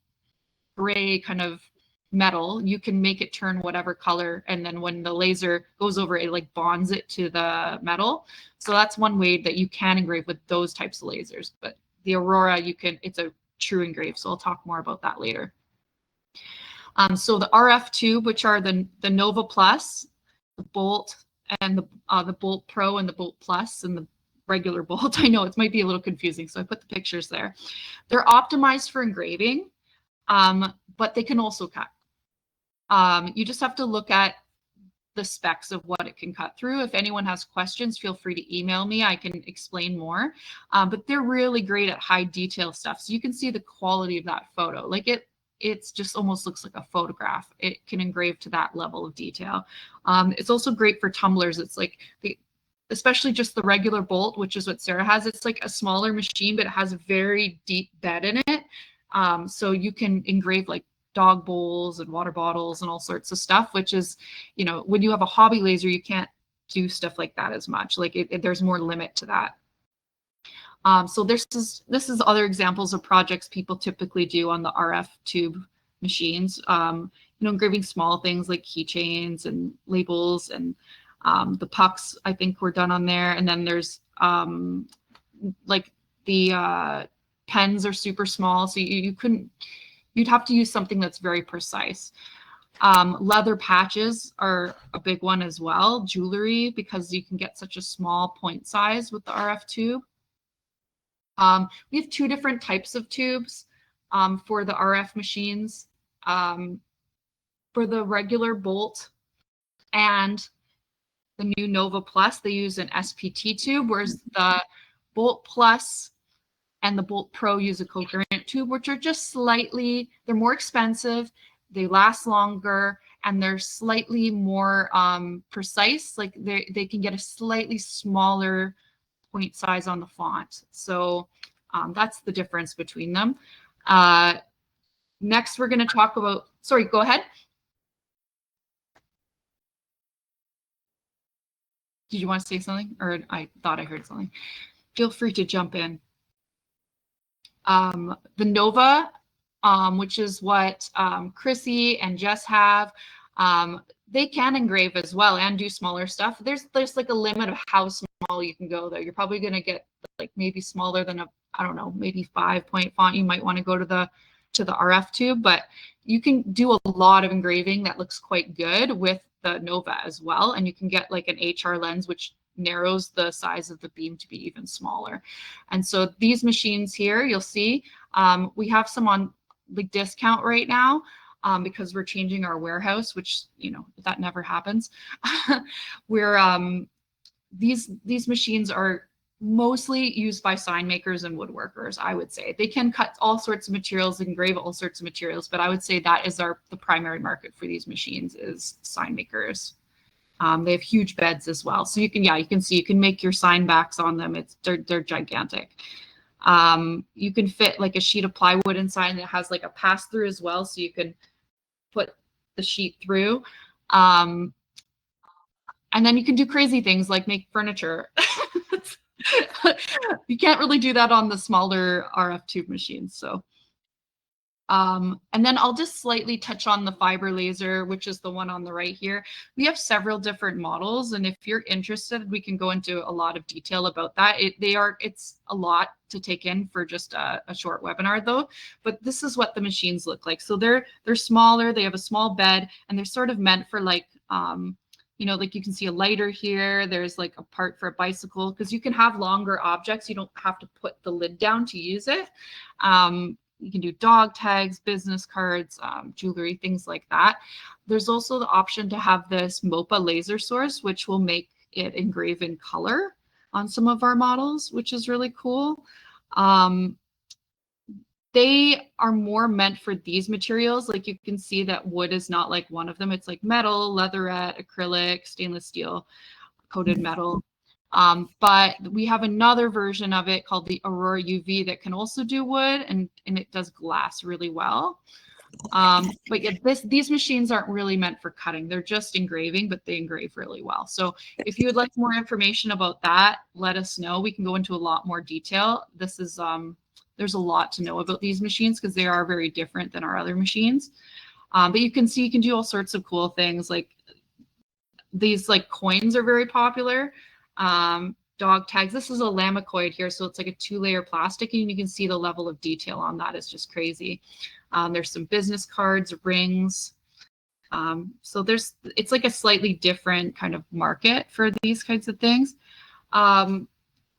gray kind of metal, you can make it turn whatever color, and then when the laser goes over it like bonds it to the metal. So that's one way that you can engrave with those types of lasers. But the Aurora, it's a true engrave, so I'll talk more about that later. So the RF tube, which are the Nova Plus, the Bolt, and the Bolt Pro and the Bolt Plus, and the regular Bolt. I know it might be a little confusing, so I put the pictures there. They're optimized for engraving, but they can also cut. You just have to look at the specs of what it can cut through. If anyone has questions, feel free to email me. I can explain more. But they're really great at high detail stuff. So you can see the quality of that photo. Like it's just almost looks like a photograph. It can engrave to that level of detail. It's also great for tumblers. It's like especially just the regular Bolt, which is what Sarah has. It's like a smaller machine, but it has a very deep bed in it. So you can engrave like dog bowls and water bottles and all sorts of stuff, which is, when you have a hobby laser, you can't do stuff like that as much. Like there's more limit to that. So this is other examples of projects people typically do on the RF tube machines. Engraving small things like keychains and labels, and the pucks, I think, were done on there. And then there's like the pens are super small, so you'd have to use something that's very precise. Leather patches are a big one as well. Jewelry, because you can get such a small point size with the RF tube. We have two different types of tubes for the RF machines. For the regular Bolt and the new Nova Plus, they use an SPT tube, whereas the Bolt Plus and the Bolt Pro use a coherent tube, which are just they're more expensive, they last longer, and they're slightly more precise. Like they can get a slightly smaller point size on the font. So that's the difference between them. Next, we're going to talk about, sorry, go ahead. Did you want to say something? Or I thought I heard something. Feel free to jump in. The Nova, which is what Krissy and Jess have, they can engrave as well and do smaller stuff. There's like a limit of how small you can go though. You're probably going to get like maybe smaller than I don't know, maybe 5-point font. You might want to go to the RF tube, but you can do a lot of engraving that looks quite good with the Nova as well. And you can get like an HR lens, which narrows the size of the beam to be even smaller. And so these machines here, you'll see, we have some on like discount right now because we're changing our warehouse, which, you know, that never happens. These machines are mostly used by sign makers and woodworkers, I would say. They can cut all sorts of materials, engrave all sorts of materials, but I would say that is the primary market for these machines is sign makers. They have huge beds as well. So you can see, you can make your sign backs on them. They're gigantic. You can fit like a sheet of plywood inside, and it has like a pass through as well. So you can put the sheet through. And then you can do crazy things like make furniture. You can't really do that on the smaller RF tube machines. So, and then I'll just slightly touch on the fiber laser, which is the one on the right here. We have several different models, and if you're interested, we can go into a lot of detail about that. It's a lot to take in for just a short webinar though, but this is what the machines look like. So they're smaller, they have a small bed, and they're sort of meant for like, you know, like you can see a lighter here. There's like a part for a bicycle because you can have longer objects. You don't have to put the lid down to use it. You can do dog tags, business cards, jewelry, things like that. There's also the option to have this MOPA laser source, which will make it engrave in color on some of our models, which is really cool. They are more meant for these materials. Like you can see that wood is not like one of them. It's like metal, leatherette, acrylic, stainless steel, coated metal. But we have another version of it called the Aurora UV that can also do wood, and it does glass really well. But yeah, these machines aren't really meant for cutting. They're just engraving, but they engrave really well. So if you would like more information about that, let us know. We can go into a lot more detail. This is there's a lot to know about these machines because they are very different than our other machines. But you can see you can do all sorts of cool things. Like these like coins are very popular. Dog tags. This is a lamicoid here, so it's like a 2-layer plastic, and you can see the level of detail on that is just crazy. There's some business cards, rings. So it's like a slightly different kind of market for these kinds of things.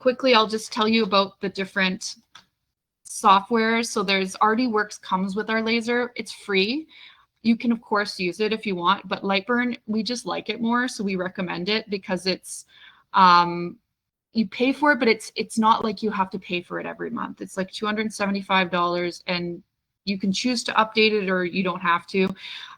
Quickly, I'll just tell you about the different software. So there's ArtieWorks comes with our laser. It's free. You can of course use it if you want, but Lightburn, we just like it more, so we recommend it because it's you pay for it, but it's not like you have to pay for it every month. It's like $275, and you can choose to update it or you don't have to.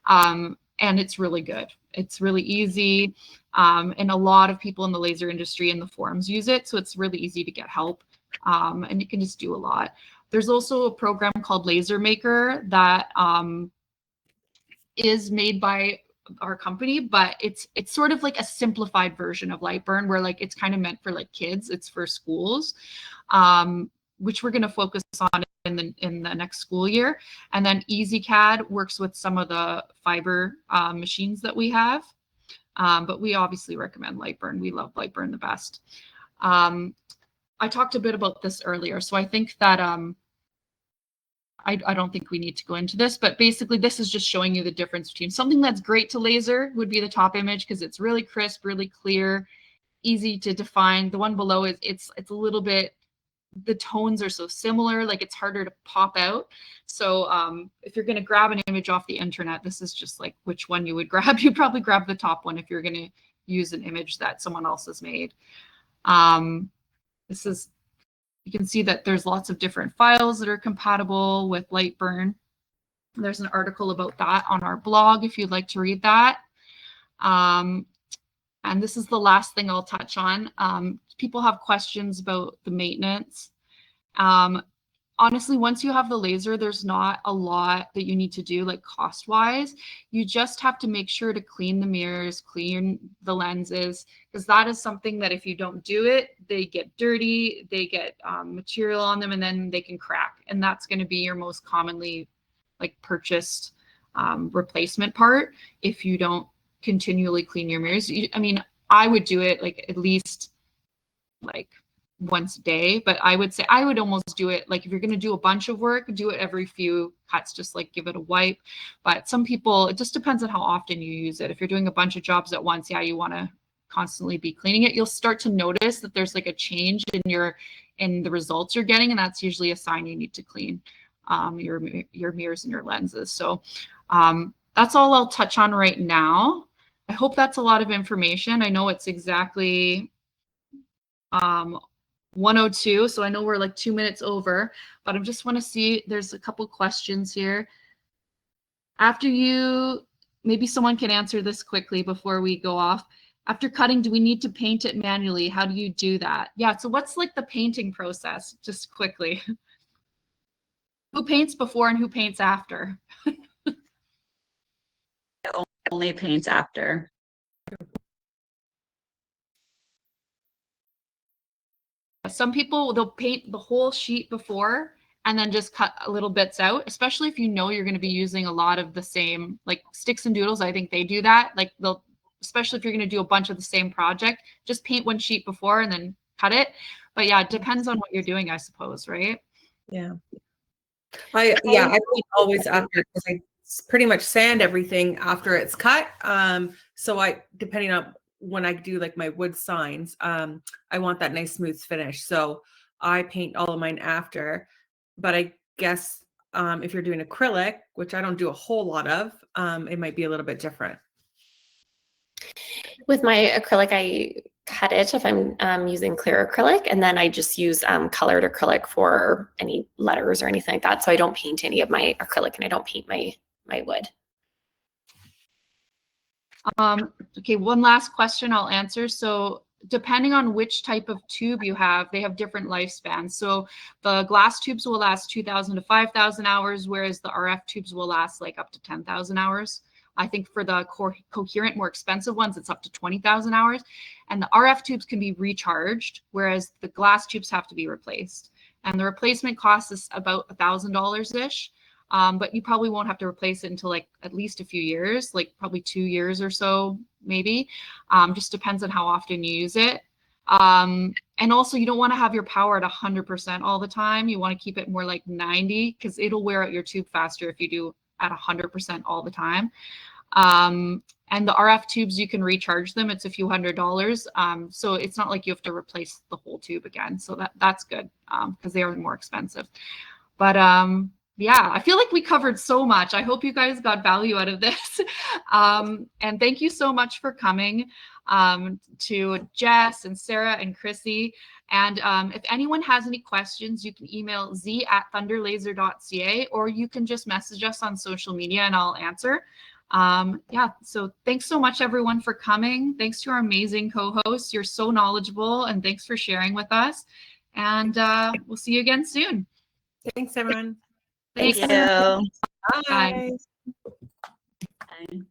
And it's really good. It's really easy. And a lot of people in the laser industry and the forums use it, so it's really easy to get help. And you can just do a lot. There's also a program called Laser Maker that is made by our company, but it's sort of like a simplified version of Lightburn, where like it's kind of meant for like kids. It's for schools, which we're going to focus on in the next school year. And then EasyCAD works with some of the fiber machines that we have, but we obviously recommend Lightburn. We love Lightburn the best. I talked a bit about this earlier, so I think that I don't think we need to go into this, but basically this is just showing you the difference between something that's great to laser would be the top image because it's really crisp, really clear, easy to define. The one below is it's a little bit, the tones are so similar, like it's harder to pop out. So if you're going to grab an image off the internet, this is just like which one you would grab. You'd probably grab the top one if you're going to use an image that someone else has made. You can see that there's lots of different files that are compatible with Lightburn. There's an article about that on our blog if you'd like to read that. And this is the last thing I'll touch on. People have questions about the maintenance. Honestly, once you have the laser, there's not a lot that you need to do, like cost wise. You just have to make sure to clean the mirrors, clean the lenses, because that is something that if you don't do it, they get dirty, they get material on them, and then they can crack. And that's going to be your most commonly like purchased replacement part if you don't continually clean your mirrors. I mean, I would do it like at least like once a day, but I would say I would almost do it like if you're going to do a bunch of work, do it every few cuts, just like give it a wipe. But some people, it just depends on how often you use it. If you're doing a bunch of jobs at once, yeah, you want to constantly be cleaning it. You'll start to notice that there's like a change in the results you're getting, and that's usually a sign you need to clean your mirrors and your lenses. So that's all I'll touch on right now. I hope that's a lot of information. I know it's exactly 1:02, so I know we're like 2 minutes over, but I just want to see, there's a couple questions here. After maybe someone can answer this quickly before we go off. After cutting, do we need to paint it manually? How do you do that? Yeah, so what's like the painting process, just quickly? Who paints before and who paints after? Only paints after. Some people, they'll paint the whole sheet before and then just cut little bits out, especially if you know you're going to be using a lot of the same, like sticks and doodles. I think they do that. Like they'll, especially if you're going to do a bunch of the same project, just paint one sheet before and then cut it. But yeah, it depends on what you're doing, I suppose, right? Yeah. I paint always after, because I pretty much sand everything after it's cut. So depending on when I do like my wood signs, I want that nice smooth finish. So I paint all of mine after, but I guess if you're doing acrylic, which I don't do a whole lot of, it might be a little bit different. With my acrylic, I cut it if I'm using clear acrylic, and then I just use colored acrylic for any letters or anything like that. So I don't paint any of my acrylic, and I don't paint my wood. Okay, one last question I'll answer. So depending on which type of tube you have, they have different lifespans. So the glass tubes will last 2,000 to 5,000 hours, whereas the RF tubes will last like up to 10,000 hours. I think for the coherent, more expensive ones, it's up to 20,000 hours. And the RF tubes can be recharged, whereas the glass tubes have to be replaced. And the replacement cost is about $1,000-ish. But you probably won't have to replace it until like at least a few years, like probably 2 years or so, maybe. Just depends on how often you use it. And also you don't want to have your power at 100% all the time. You want to keep it more like 90 because it'll wear out your tube faster if you do at 100% all the time. And the RF tubes, you can recharge them. It's a few $100s. So it's not like you have to replace the whole tube again. So that's good because they are more expensive. But yeah, I feel like we covered so much. I hope you guys got value out of this. And thank you so much for coming to Jess and Sara and Krissy. And if anyone has any questions, you can email z@thunderlaser.ca, or you can just message us on social media and I'll answer. Yeah, so thanks so much, everyone, for coming. Thanks to our amazing co-hosts. You're so knowledgeable, and thanks for sharing with us. And we'll see you again soon. Thanks, everyone. Thank you. Bye. Bye.